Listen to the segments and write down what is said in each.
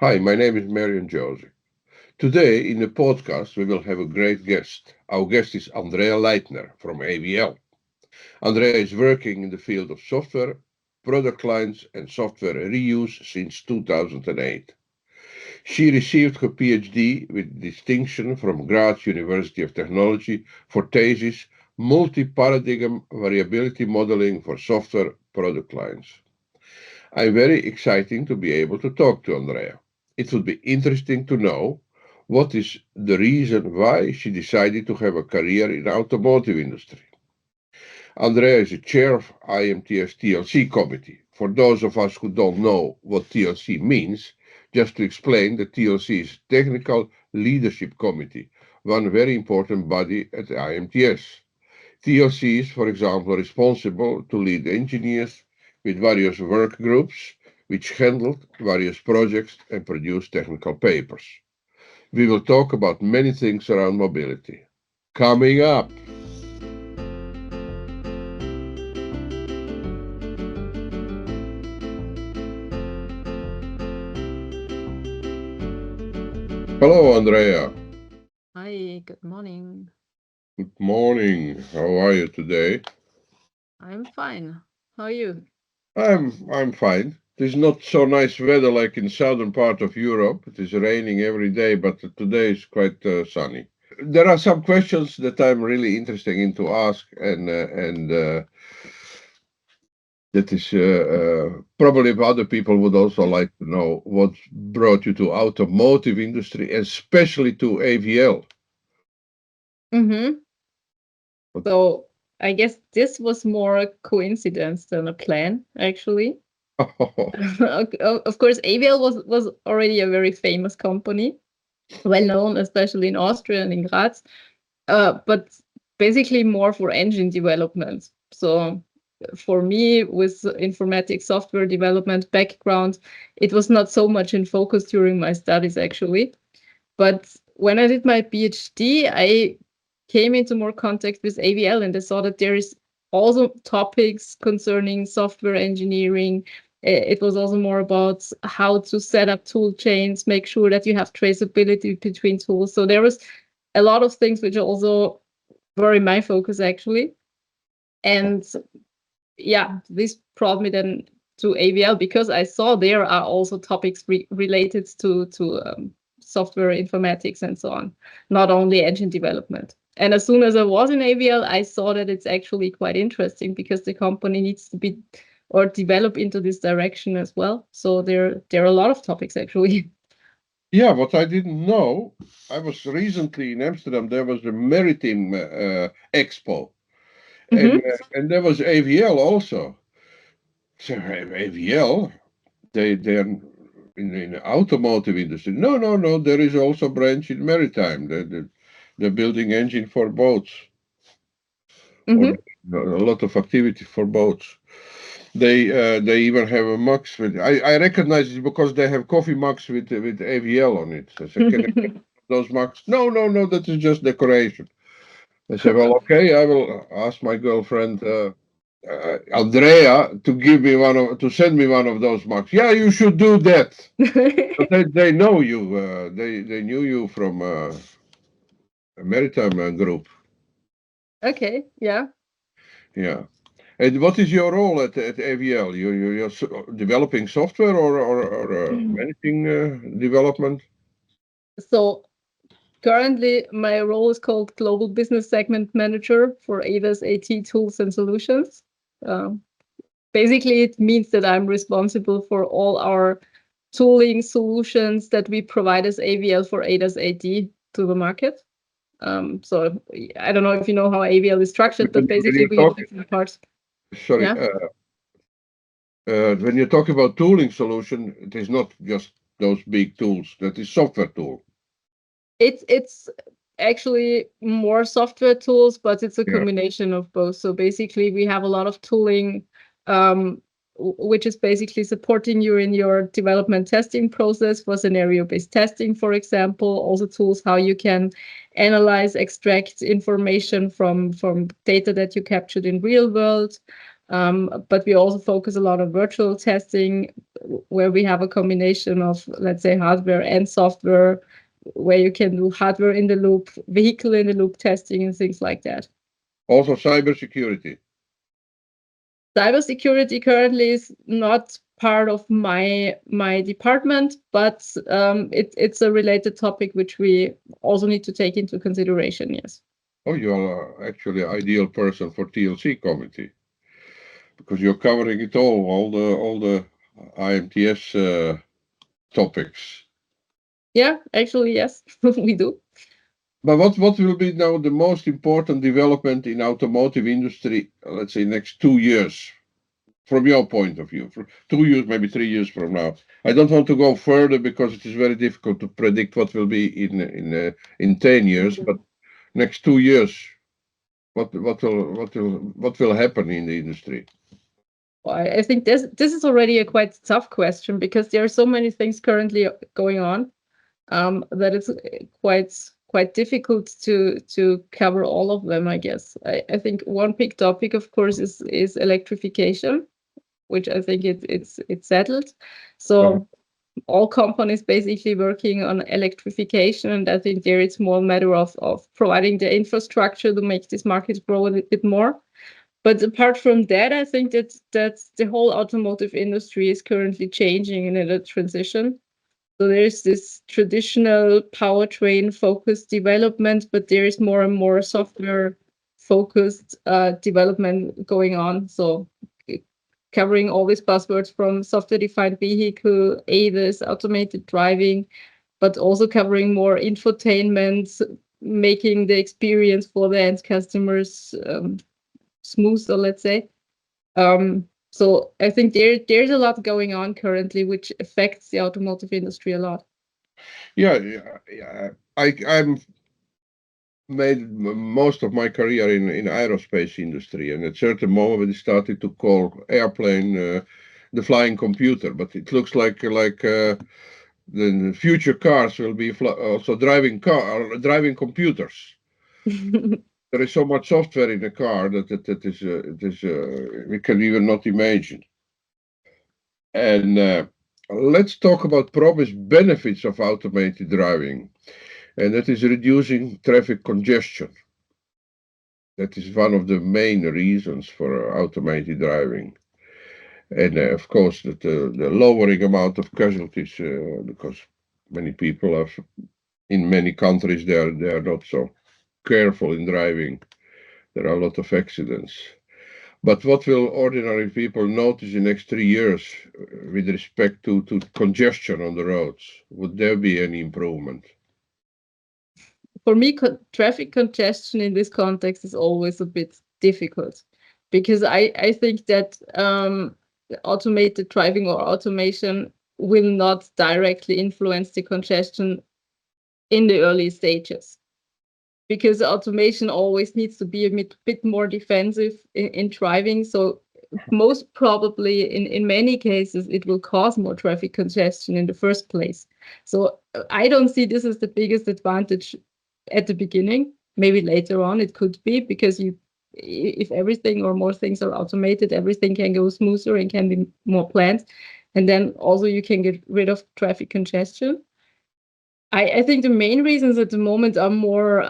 Hi, my name is Marion Joseph. Today in the podcast we will have a great guest. Our guest is Andrea Leitner from AVL. Andrea is working in the field of software, product lines and software reuse since 2008. She received her PhD with distinction from Graz University of Technology for thesis Multi-Paradigm Variability Modeling for Software Product Lines. I'm very exciting to be able to talk to Andrea. It would be interesting to know what is the reason why she decided to have a career in the automotive industry. Andrea is a chair of IAMTS TLC committee. For those of us who don't know what TLC means, just to explain, the TLC is Technical Leadership Committee, one very important body at IAMTS. TLC is, for example, responsible to lead engineers with various work groups which handled various projects and produced technical papers. We will talk about many things around mobility. Coming up. Hello, Andrea. Hi, good morning. Good morning. How are you today? I'm fine. How are you? I'm fine. It is not so nice weather like in southern part of Europe. It is raining every day, but today is quite sunny. There are some questions that I'm really interested in to ask, and that is probably other people would also like to know what brought you to automotive industry, especially to AVL. Mm-hmm. But, So I guess this was more a coincidence than a plan, actually. Of course, AVL was already a very famous company, well known, especially in Austria and in Graz, but basically more for engine development. So for me, with informatics software development background, it was not so much in focus during my studies, actually. But when I did my PhD, I came into more contact with AVL and I saw that there is also topics concerning software engineering. It was also more about how to set up tool chains, make sure that you have traceability between tools. So there was a lot of things which also were in my focus actually. And yeah, this brought me then to AVL because I saw there are also topics related to software informatics and so on, not only engine development. And as soon as I was in AVL, I saw that it's actually quite interesting because the company needs to be or develop into this direction as well. So there are a lot of topics actually. yeah, what I didn't know, I was recently in Amsterdam. There was a maritime expo, and there was AVL also. So AVL, they're in the automotive industry. No. There is also a branch in maritime. They're building engine for boats, or Hmm. a lot of activity for boats. They even have a mugs with. I recognize it because they have coffee mugs with AVL on it. I said, can I have those mugs? No. That is just decoration. I said, well, okay. I will ask my girlfriend. Andrea to send me one of those mugs. Yeah, you should do that. But they know you. They knew you from a maritime group. Okay, yeah. Yeah. And what is your role at AVL? You're developing software or managing development? So currently, my role is called Global Business Segment Manager for ADAS AT Tools and Solutions. Um, Basically, it means that I'm responsible for all our tooling solutions that we provide as AVL for ADAS AT to the market. So I don't know if you know how AVL is structured, but When basically you we have talk, different parts. sorry, Yeah, when you talk about tooling solution, it is not just those big tools. That is software tool. it's actually more software tools, but it's a Yeah. combination of both. So basically, we have a lot of tooling, which is basically supporting you in your development testing process for scenario-based testing, for example. Also tools how you can analyze, extract information from data that you captured in real world. But we also focus a lot on virtual testing, where we have a combination of, let's say, hardware and software, where you can do hardware in the loop, vehicle in the loop testing, and things like that. Also, cybersecurity. Cybersecurity currently is not part of my department, but it's a related topic which we also need to take into consideration. Yes. Oh, you are actually an ideal person for TLC committee because you're covering it all the IMTS topics. Yeah, actually, yes, we do. But what will be now the most important development in automotive industry, let's say next 2 years, from your point of view, for 2 years, maybe 3 years from now? I don't want to go further because it is very difficult to predict what will be in 10 years. But next 2 years, what will happen in the industry? I think this is already a quite tough question, because there are so many things currently going on, that it's quite difficult to cover all of them, I guess. I think one big topic, of course, is electrification, which I think it's settled. Uh, So all companies basically working on electrification, and I think there it's more a matter of providing the infrastructure to make this market grow a little bit more. But apart from that, I think that the whole automotive industry is currently changing and in a transition. So there's this traditional powertrain focused development, but there is more and more software focused development going on. So covering all these buzzwords from software defined vehicle, ADAS, automated driving, but also covering more infotainment, making the experience for the end customers smoother, let's say. So I think there's a lot going on currently, which affects the automotive industry a lot. yeah, yeah. I'm made most of my career in aerospace industry, and at certain moment we started to call airplane the flying computer. But it looks like the future cars will be also driving computers. There is so much software in a car that is we can even not imagine. And let's talk about promised benefits of automated driving, and that is reducing traffic congestion. That is one of the main reasons for automated driving. And of course, the lowering amount of casualties, because many people are in many countries they are not so careful in driving. There are a lot of accidents. But what will ordinary people notice in the next 3 years with respect to congestion on the roads? Would there be any improvement? For me, traffic congestion in this context is always a bit difficult, because I think that automated driving or automation will not directly influence the congestion in the early stages, because automation always needs to be a bit more defensive in driving. So most probably in many cases it will cause more traffic congestion in the first place. So I don't see this as the biggest advantage at the beginning. Maybe later on it could be, because if everything or more things are automated, everything can go smoother and can be more planned, and then also you can get rid of traffic congestion. I think the main reasons at the moment are more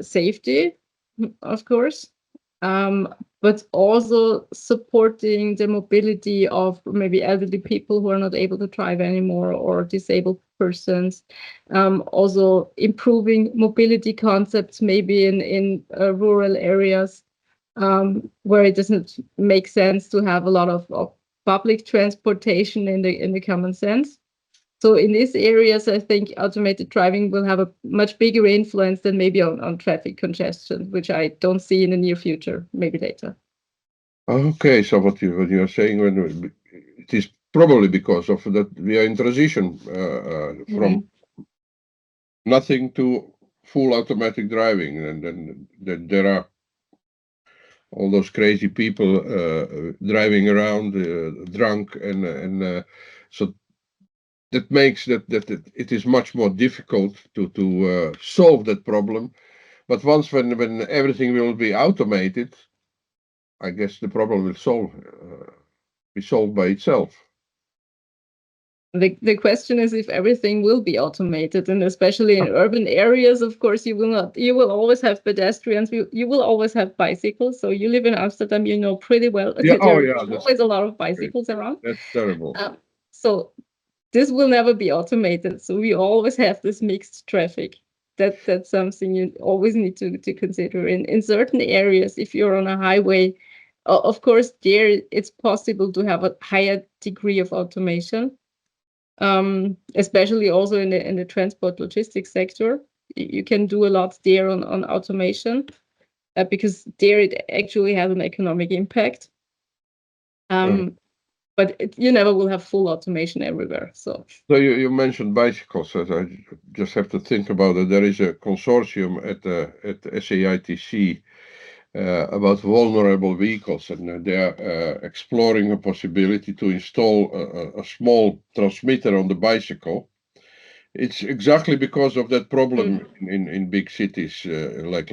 safety, of course, but also supporting the mobility of maybe elderly people who are not able to drive anymore, or disabled persons. Also improving mobility concepts, maybe in rural areas, where it doesn't make sense to have a lot of public transportation in the common sense. So in these areas, I think automated driving will have a much bigger influence than maybe on traffic congestion, which I don't see in the near future, maybe later. Okay, so what you are saying, when it is probably because of that we are in transition from Mhm. nothing to full automatic driving, and then there are all those crazy people driving around drunk, and so that makes that it is much more difficult to solve that problem. But once when everything will be automated, I guess the problem will be solved by itself. The question is if everything will be automated, and especially in urban areas, of course, you will always have pedestrians, you will always have bicycles. So you live in Amsterdam, you know pretty well Yeah. that Oh, there's yeah. always a lot of bicycles around. That's terrible. So this will never be automated. So we always have this mixed traffic. That's something you always need to consider. In certain areas, if you're on a highway, of course, there it's possible to have a higher degree of automation, especially also in the transport logistics sector. You can do a lot there on automation, because there it actually has an economic impact. But you never will have full automation everywhere. So You mentioned bicycles. I just have to think about it. There is a consortium at SAITC about vulnerable vehicles, and they are exploring a possibility to install a small transmitter on the bicycle. It's exactly because of that problem in big cities like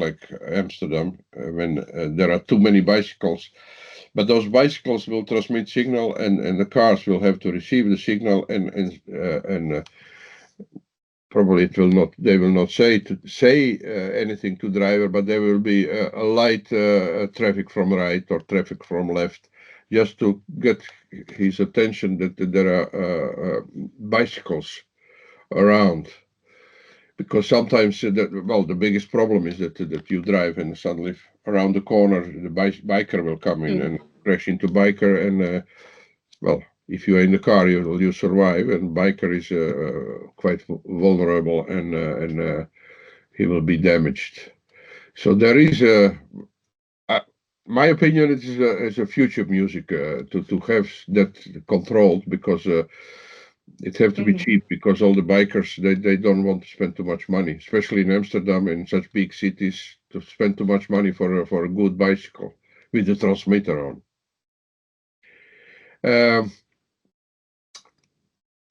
Amsterdam, when there are too many bicycles. But those bicycles will transmit signal, and the cars will have to receive the signal, and probably it will not. They will not say anything to driver, but there will be a light traffic from right or traffic from left, just to get his attention that there are bicycles around. Because sometimes the biggest problem is that you drive and suddenly around the corner the biker will come in and crash into biker, and if you are in the car you survive, and biker is quite vulnerable, and he will be damaged. So there is uh, my opinion, it is a future music to have that controlled, because it have to be cheap, because all the bikers they don't want to spend too much money, especially in Amsterdam and such big cities, to spend too much money for a good bicycle with the transmitter on.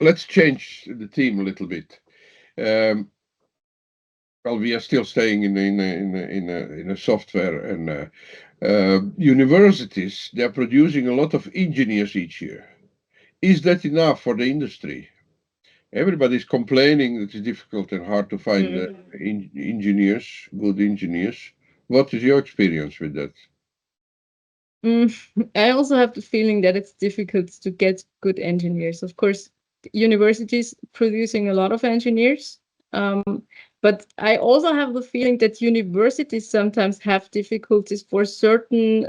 Let's change the theme a little bit. We are still staying in a software, and universities, they are producing a lot of engineers each year. Is that enough for the industry? Everybody's complaining that it's difficult and hard to find engineers, good engineers. What is your experience with that? I also have the feeling that it's difficult to get good engineers. Of course, universities producing a lot of engineers, but I also have the feeling that universities sometimes have difficulties for certain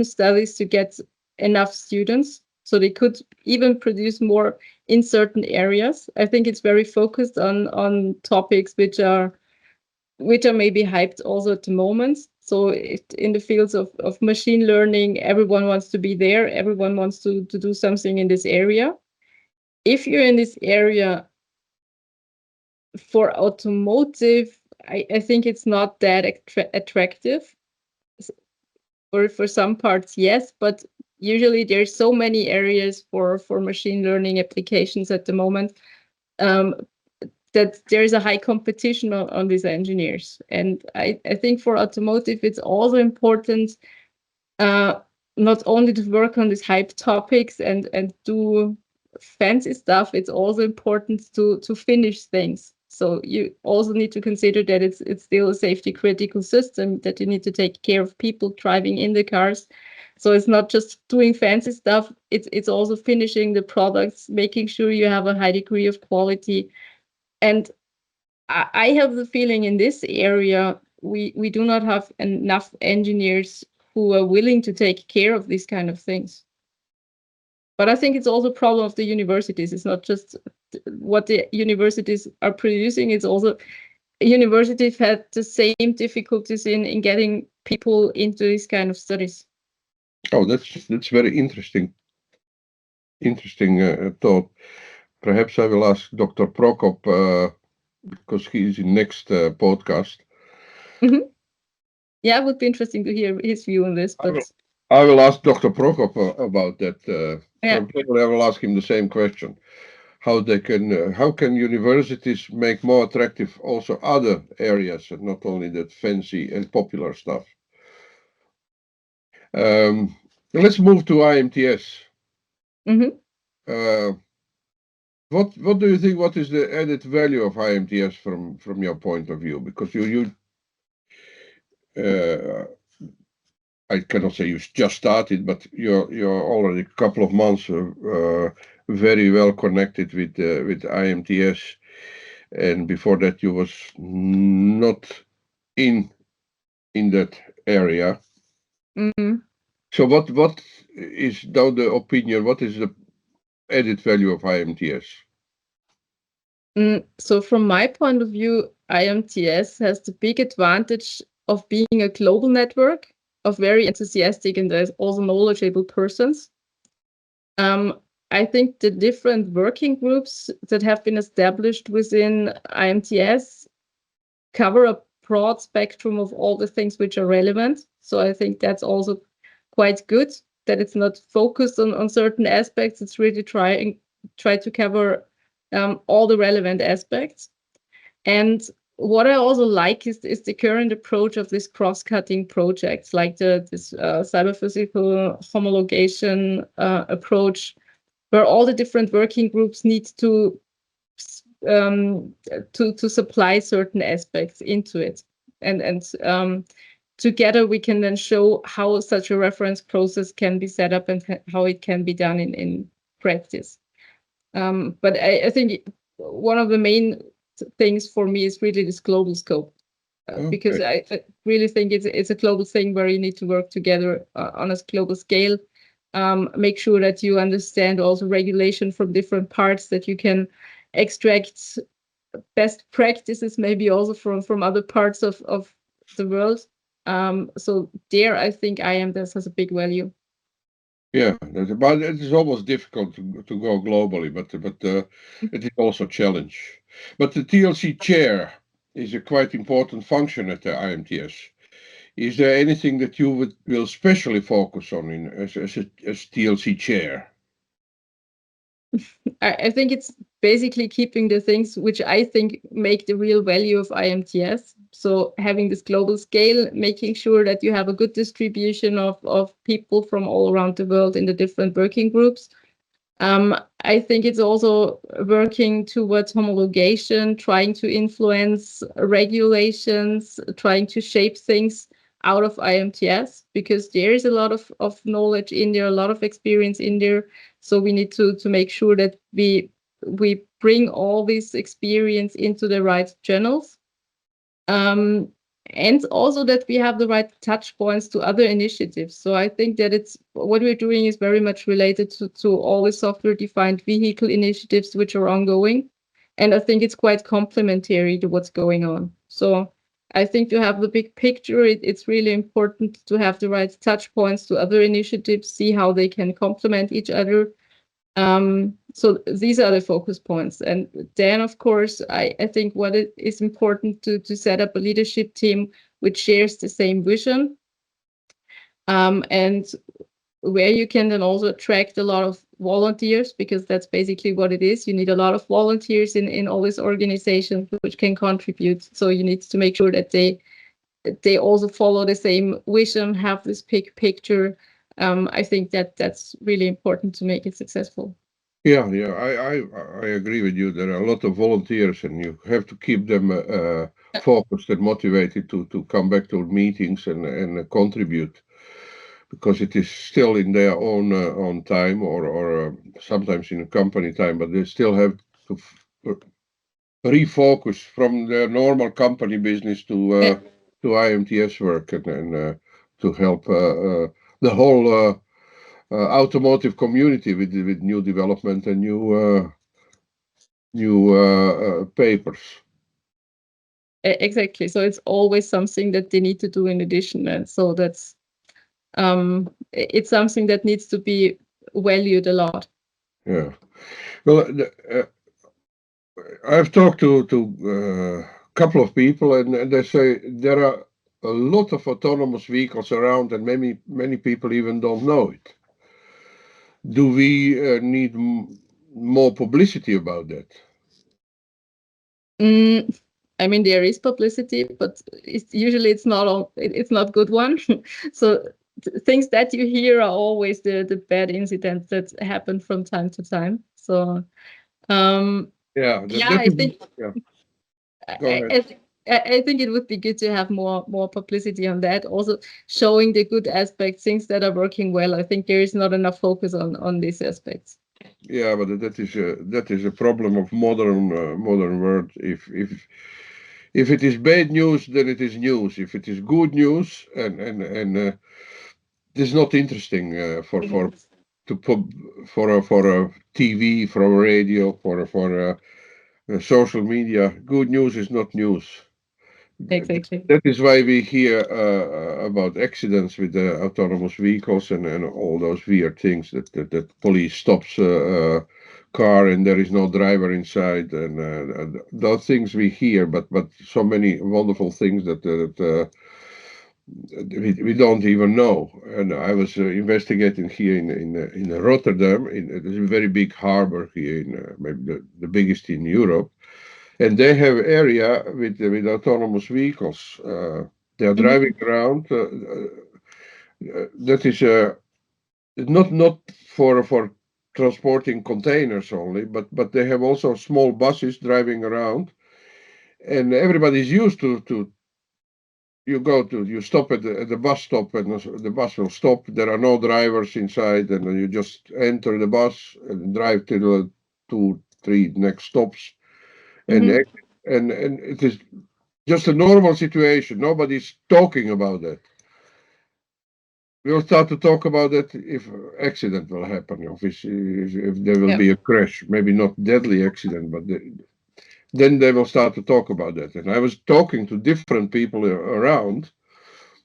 studies to get enough students, so they could even produce more in certain areas. I think it's very focused on topics which are maybe hyped also at the moment. So in the fields of machine learning, everyone wants to be there. Everyone wants to do something in this area. If you're in this area for automotive, I think it's not that attractive. For some parts, yes, but usually there's so many areas for machine learning applications at the moment, that there is a high competition on these engineers. And I think for automotive, it's also important not only to work on these hype topics and do fancy stuff, it's also important to finish things. So you also need to consider that it's still a safety critical system, that you need to take care of people driving in the cars. So it's not just doing fancy stuff, it's also finishing the products, making sure you have a high degree of quality. And I have the feeling in this area, we do not have enough engineers who are willing to take care of these kind of things. But I think it's also a problem of the universities. It's not just what the universities are producing. It's also universities had the same difficulties in getting people into these kind of studies. Oh, that's very interesting. Thought. Perhaps I will ask Dr. Prokop, because he is in next podcast. Yeah, it would be interesting to hear his view on this. But I will ask Dr. Prokop about that. yeah. Probably I will ask him the same question. How can universities make more attractive also other areas, and not only that fancy and popular stuff? Let's move to IMTS. Hmm. Uh, what do you think? What is the added value of IMTS from your point of view? Because uh, I cannot say you just started, but you're already a couple of months very well connected with IMTS, and before that you was not in that area. Hmm. So what is now the opinion? What is the added value of IMTS? So from my point of view, IMTS has the big advantage of being a global network of very enthusiastic and also knowledgeable persons. Um, I think the different working groups that have been established within IMTS cover a broad spectrum of all the things which are relevant. So I think that's also quite good that it's not focused on certain aspects. It's really try to cover all the relevant aspects. And what I also like is the current approach of these cross-cutting projects, like this cyber-physical homologation approach, where all the different working groups need um, to supply certain aspects into it, and together we can then show how such a reference process can be set up and how it can be done in practice. But I think one of the main things for me is really this global scope, because Okay. I really think it's a global thing where you need to work together on a global scale. Make sure that you understand also regulation from different parts, that you can extract best practices maybe also from other parts of the world. So there, I think IAMTS has a big value. Yeah, but it is almost difficult to go globally, but it is also a challenge. But the TLC chair is a quite important function at the IMTS. Is there anything that you will specially focus on as TLC chair? I think it's basically keeping the things which I think make the real value of IMTS. So having this global scale, making sure that you have a good distribution of people from all around the world in the different working groups. I think it's also working towards homologation, trying to influence regulations, trying to shape things out of IMTS, because there is a lot of knowledge in there, a lot of experience in there. So we need to make sure that we bring all this experience into the right channels. Um, and also that we have the right touch points to other initiatives. So I think that it's what we're doing is very much related to all the software-defined vehicle initiatives which are ongoing. And I think it's quite complementary to what's going on. So I think to have the big picture, it's really important to have the right touch points to other initiatives, see how they can complement each other. So these are the focus points. And then, of course, I think what it is important to set up a leadership team which shares the same vision, and where you can then also attract a lot of volunteers, because that's basically what it is. You need a lot of volunteers in all these organizations which can contribute. So you need to make sure that they also follow the same vision, have this big picture. I think that's really important to make it successful. Yeah, I agree with you. There are a lot of volunteers, and you have to keep them focused and motivated to come back to meetings and contribute, because it is still in their own time, or sometimes in company time, but they still have to refocus from their normal company business to IMTS work, and to help the whole automotive community with new development and new papers. Exactly. So it's always something that they need to do in addition. And so it's something that needs to be valued a lot. Yeah. Well, I've talked to a couple of people, and they say there are a lot of autonomous vehicles around, and many people even don't know it. Do we need more publicity about that? Mm, I mean, there is publicity, but usually it's not good one. So things that you hear are always the bad incidents that happen from time to time. So Yeah, yeah, that I is, think yeah. I, Go ahead. I, I think it would be good to have more publicity on that. Also showing the good aspects, things that are working well. I think there is not enough focus on these aspects. Yeah, but that is a problem of modern world. If it is bad news, then it is news. If it is good news, and it is not interesting for to put for a TV, for a radio, for social media. Good news is not news. Exactly. That is why we hear about accidents with the autonomous vehicles and all those weird things that police stops a car and there is no driver inside and those things we hear, but so many wonderful things that we don't even know. And I was investigating here in Rotterdam. There's a very big harbor here, maybe the biggest in Europe, and they have area with autonomous vehicles. They are Hmm. driving around. That is not for transporting containers only, but they have also small buses driving around, and everybody's used to you stop at the bus stop and the bus will stop. There are no drivers inside, and you just enter the bus and drive to the 2, 3 next stops, and Hmm. and it is just a normal situation. Nobody's talking about that. We'll start to talk about that if accident will happen, if there will Yeah. be a crash, maybe not deadly accident, but then they will start to talk about that. And I was talking to different people around.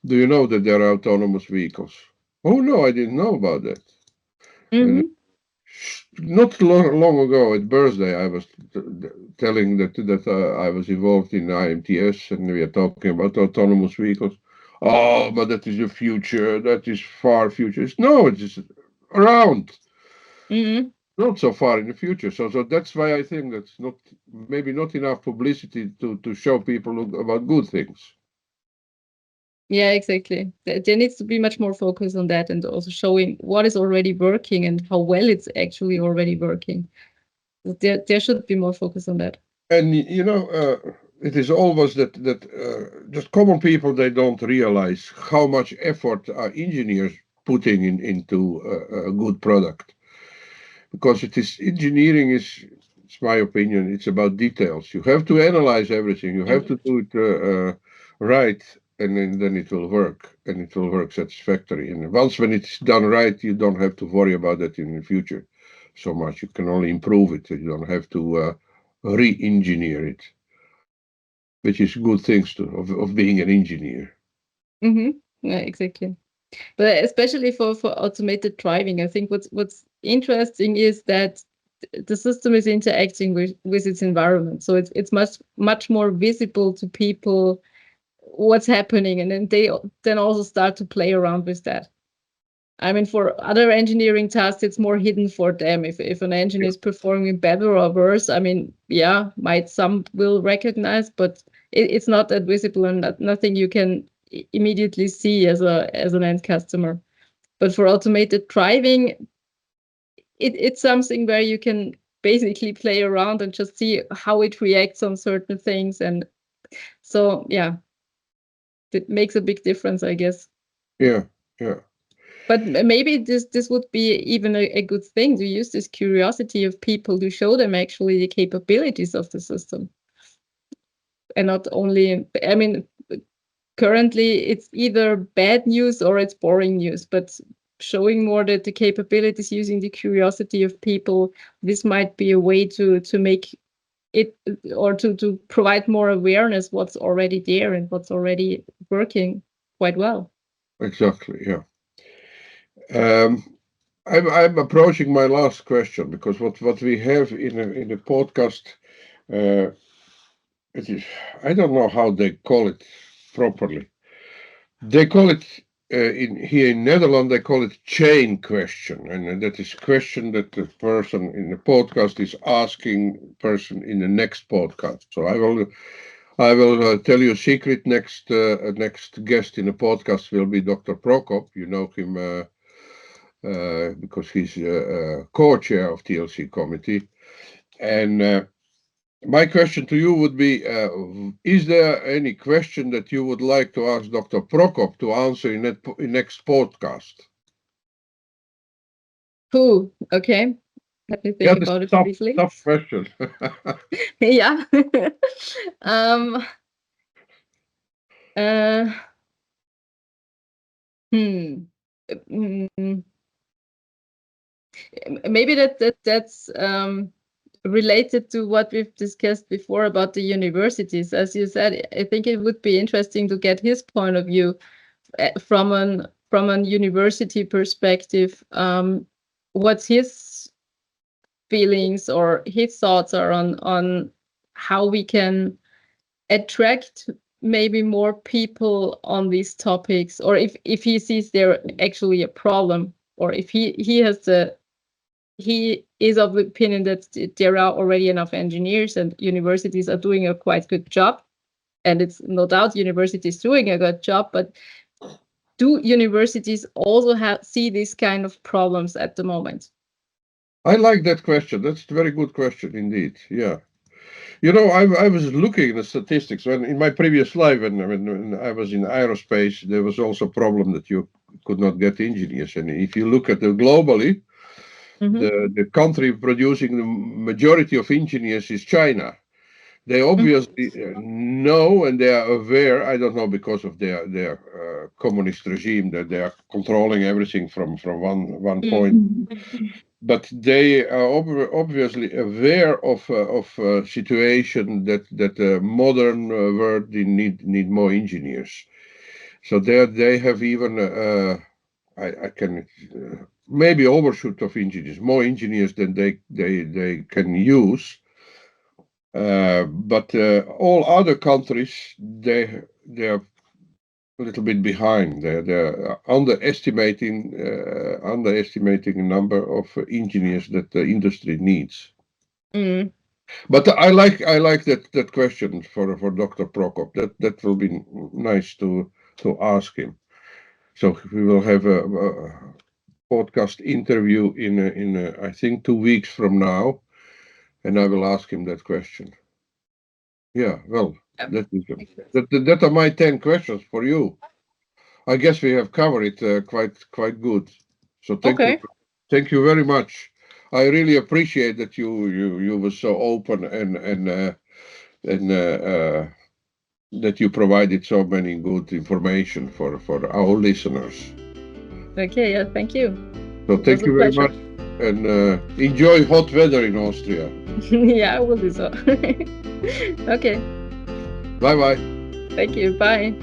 Do you know that there are autonomous vehicles? Oh no, I didn't know about that. And Hmm. not long ago at birthday, I was telling that I was involved in IAMTS, and we are talking about autonomous vehicles. Oh, but that is the future. That is far future. No, it is around, Hmm. not so far in the future. So that's why I think that's not maybe not enough publicity to show people about good things. Yeah, exactly. There needs to be much more focus on that and also showing what is already working and how well it's actually already working. There should be more focus on that. And it is always that just common people they don't realize how much effort are engineers putting into a good product, because it is engineering is it's my opinion, it's about details. You have to analyze everything, you have to do it right, and then it will work, and it will work satisfactory. And once when it's done right, you don't have to worry about that in the future so much. You can only improve it. You don't have to re-engineer it, which is good things of being an engineer. Hmm. Yeah, exactly. But especially for automated driving, I think what's interesting is that the system is interacting with its environment. So it's much more visible to people what's happening, and then they then also start to play around with that. I mean, for other engineering tasks, it's more hidden for them. If an engine Yeah, is performing better or worse, I mean, yeah, might some will recognize, but it's not that visible and nothing you can immediately see as an end customer. But for automated driving, it's something where you can basically play around and just see how it reacts on certain things. And so, yeah, it makes a big difference, I guess. yeah, yeah. But maybe this would be even a good thing to use this curiosity of people to show them actually the capabilities of the system, and not only. I mean, currently it's either bad news or it's boring news, but showing more that the capabilities using the curiosity of people, this might be a way to make it, or to provide more awareness what's already there and what's already working quite well. Exactly. Yeah. Um, I'm approaching my last question, because what we have in a podcast, uh, it is, I don't know how they call it properly. They call it in here in Netherlands. They call it chain question, and that is question that the person in the podcast is asking person in the next podcast. So I will tell you a secret. Next guest in the podcast will be Dr. Prokop. You know him because he's co-chair of TLC committee. And my question to you would be, is there any question that you would like to ask Dr. Prokop to answer in next podcast? Cool. Okay. Let me think about it briefly. Tough question. Yeah. um. Mm, Maybe that's related to what we've discussed before about the universities. As you said, I think it would be interesting to get his point of view from an university perspective. What's his feelings or his thoughts are on how we can attract maybe more people on these topics, or if he sees there actually a problem, or if he is of the opinion that there are already enough engineers and universities are doing a quite good job. And it's no doubt universities doing a good job, but do universities also see these kind of problems at the moment? I like that question. That's a very good question indeed. Yeah. You know, I was looking at the statistics when in my previous life, when I was in aerospace, there was also a problem that you could not get engineers. And if you look at the globally, the country producing the majority of engineers is China. They obviously know and they are aware. I don't know, because of their communist regime, that they are controlling everything from one point. But they are obviously aware of situation that the modern world need more engineers. So they have even I can maybe overshoot of engineers, more engineers than they can use. But all other countries, they're a little bit behind. They're underestimating the number of engineers that the industry needs. But I like that question for Dr. Prokop. That will be nice to ask him. So we will have a podcast interview in I think 2 weeks from now, and I will ask him that question. Yeah, well, that are my 10 questions for you. I guess we have covered it quite good. So thank you very much. I really appreciate that you were so open and that you provided so many good information for our listeners. Okay, yeah, thank you. So thank you very much, and enjoy hot weather in Austria. Yeah, I will do so. Okay. Bye-bye. Thank you. Bye.